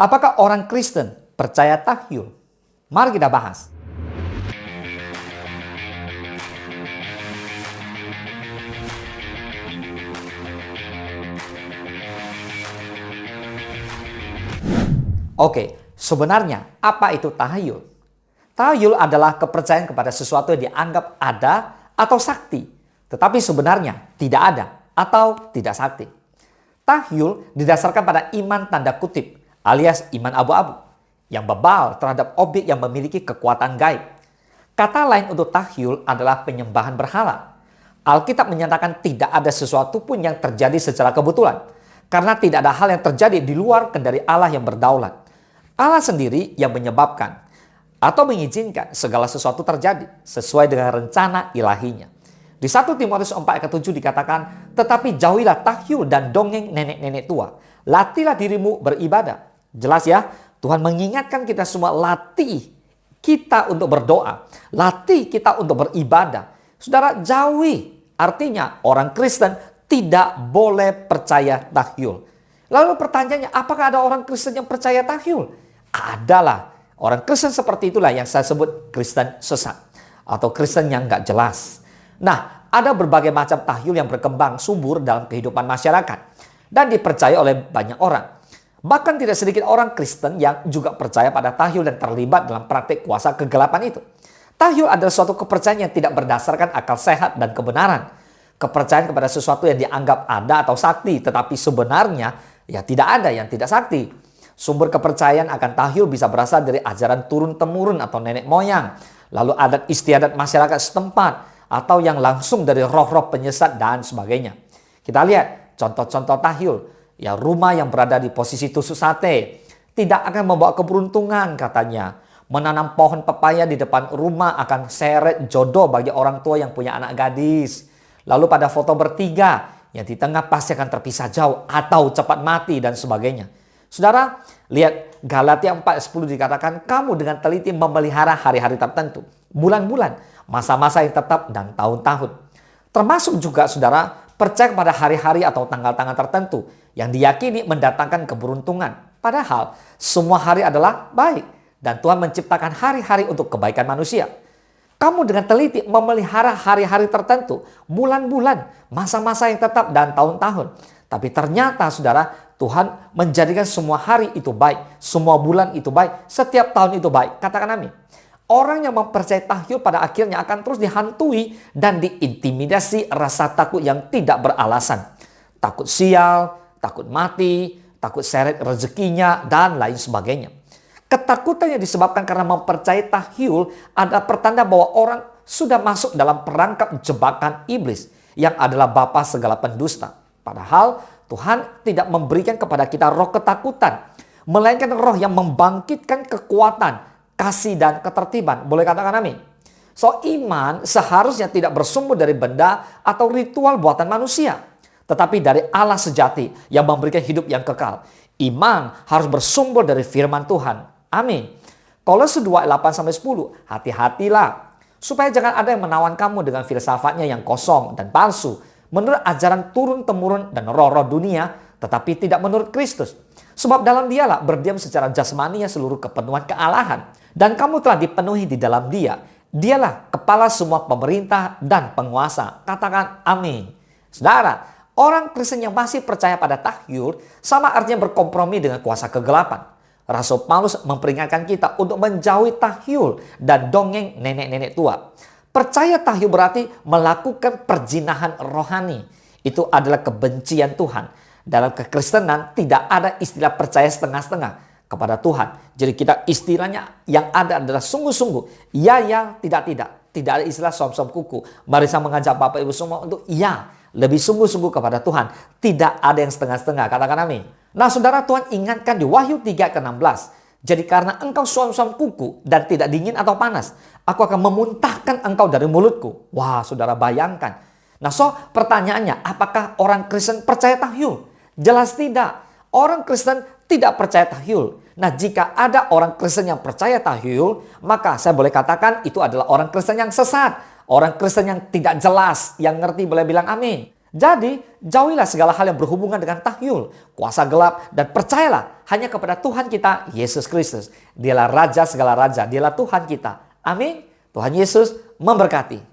Apakah orang Kristen percaya tahyul? Mari kita bahas. Oke, sebenarnya apa itu tahayul? Tahayul adalah kepercayaan kepada sesuatu yang dianggap ada atau sakti, tetapi sebenarnya tidak ada atau tidak sakti. Tahyul didasarkan pada iman tanda kutip alias iman abu-abu yang bebal terhadap objek yang memiliki kekuatan gaib. Kata lain untuk tahyul adalah penyembahan berhala. Alkitab menyatakan tidak ada sesuatu pun yang terjadi secara kebetulan, karena tidak ada hal yang terjadi di luar kendali Allah yang berdaulat. Allah sendiri yang menyebabkan atau mengizinkan segala sesuatu terjadi sesuai dengan rencana ilahinya. Di 1 Timotius 4 ayat 7 dikatakan, tetapi jauhilah tahyul dan dongeng nenek-nenek tua. Latihlah dirimu beribadah. Jelas ya, Tuhan mengingatkan kita semua, latih kita untuk berdoa. Latih kita untuk beribadah. Saudara, jauhi. Artinya orang Kristen tidak boleh percaya tahyul. Lalu pertanyaannya, apakah ada orang Kristen yang percaya tahyul? Adalah. Orang Kristen seperti itulah yang saya sebut Kristen sesat. Atau Kristen yang nggak jelas. Nah, ada berbagai macam tahyul yang berkembang subur dalam kehidupan masyarakat. Dan dipercaya oleh banyak orang. Bahkan tidak sedikit orang Kristen yang juga percaya pada tahyul dan terlibat dalam praktik kuasa kegelapan itu. Tahyul adalah suatu kepercayaan yang tidak berdasarkan akal sehat dan kebenaran. Kepercayaan kepada sesuatu yang dianggap ada atau sakti, tetapi sebenarnya ya tidak ada yang tidak sakti. Sumber kepercayaan akan tahyul bisa berasal dari ajaran turun-temurun atau nenek moyang, lalu adat istiadat masyarakat setempat, atau yang langsung dari roh-roh penyesat dan sebagainya. Kita lihat contoh-contoh tahyul. Ya, rumah yang berada di posisi tusuk sate tidak akan membawa keberuntungan katanya. Menanam pohon pepaya di depan rumah akan seret jodoh bagi orang tua yang punya anak gadis. Lalu pada foto bertiga, yang di tengah pasti akan terpisah jauh atau cepat mati dan sebagainya. Saudara, lihat Galatia 4:10 dikatakan, kamu dengan teliti memelihara hari-hari tertentu, bulan-bulan, masa-masa yang tetap dan tahun-tahun. Termasuk juga saudara percaya pada hari-hari atau tanggal-tanggal tertentu yang diyakini mendatangkan keberuntungan. Padahal semua hari adalah baik dan Tuhan menciptakan hari-hari untuk kebaikan manusia. Kamu dengan teliti memelihara hari-hari tertentu, bulan-bulan, masa-masa yang tetap dan tahun-tahun. Tapi ternyata saudara, Tuhan menjadikan semua hari itu baik, semua bulan itu baik, setiap tahun itu baik. Katakan amin. Orang yang mempercayai tahyul pada akhirnya akan terus dihantui dan diintimidasi rasa takut yang tidak beralasan. Takut sial, takut mati, takut seret rezekinya, dan lain sebagainya. Ketakutan yang disebabkan karena mempercayai tahyul adalah pertanda bahwa orang sudah masuk dalam perangkap jebakan iblis yang adalah bapa segala pendusta. Padahal Tuhan tidak memberikan kepada kita roh ketakutan, melainkan roh yang membangkitkan kekuatan, kasih dan ketertiban. Boleh katakan amin? So, iman seharusnya tidak bersumber dari benda atau ritual buatan manusia, tetapi dari Allah sejati yang memberikan hidup yang kekal. Iman harus bersumber dari firman Tuhan. Amin. Kolose 2:8-10, hati-hatilah supaya jangan ada yang menawan kamu dengan filsafatnya yang kosong dan palsu, menurut ajaran turun-temurun dan roh-roh dunia, tetapi tidak menurut Kristus. Sebab dalam dialah berdiam secara jasmani seluruh kepenuhan kealahan. Dan kamu telah dipenuhi di dalam dia. Dialah kepala semua pemerintah dan penguasa. Katakan amin. Saudara, orang Kristen yang masih percaya pada tahyul sama artinya berkompromi dengan kuasa kegelapan. Rasul Paulus memperingatkan kita untuk menjauhi tahyul dan dongeng nenek-nenek tua. Percaya tahyul berarti melakukan perjinahan rohani. Itu adalah kebencian Tuhan. Dalam kekristenan tidak ada istilah percaya setengah-setengah kepada Tuhan. Jadi kita istilahnya yang ada adalah sungguh-sungguh. Ya, tidak. Tidak ada istilah som-som kuku. Mari saya mengajak Bapak Ibu semua untuk lebih sungguh-sungguh kepada Tuhan. Tidak ada yang setengah-setengah. Katakan amin. Nah saudara, Tuhan ingatkan di Wahyu 3:16. Jadi karena engkau suam-suam kuku dan tidak dingin atau panas, aku akan memuntahkan engkau dari mulutku. Wah, saudara bayangkan. Nah, pertanyaannya, apakah orang Kristen percaya tahyul? Jelas tidak. Orang Kristen tidak percaya tahyul. Nah, jika ada orang Kristen yang percaya tahyul, maka saya boleh katakan itu adalah orang Kristen yang sesat. Orang Kristen yang tidak jelas, yang ngerti boleh bilang amin. Jadi, jauhilah segala hal yang berhubungan dengan tahyul, kuasa gelap, dan percayalah hanya kepada Tuhan kita, Yesus Kristus. Dialah Raja segala Raja, Dialah Tuhan kita. Amin. Tuhan Yesus memberkati.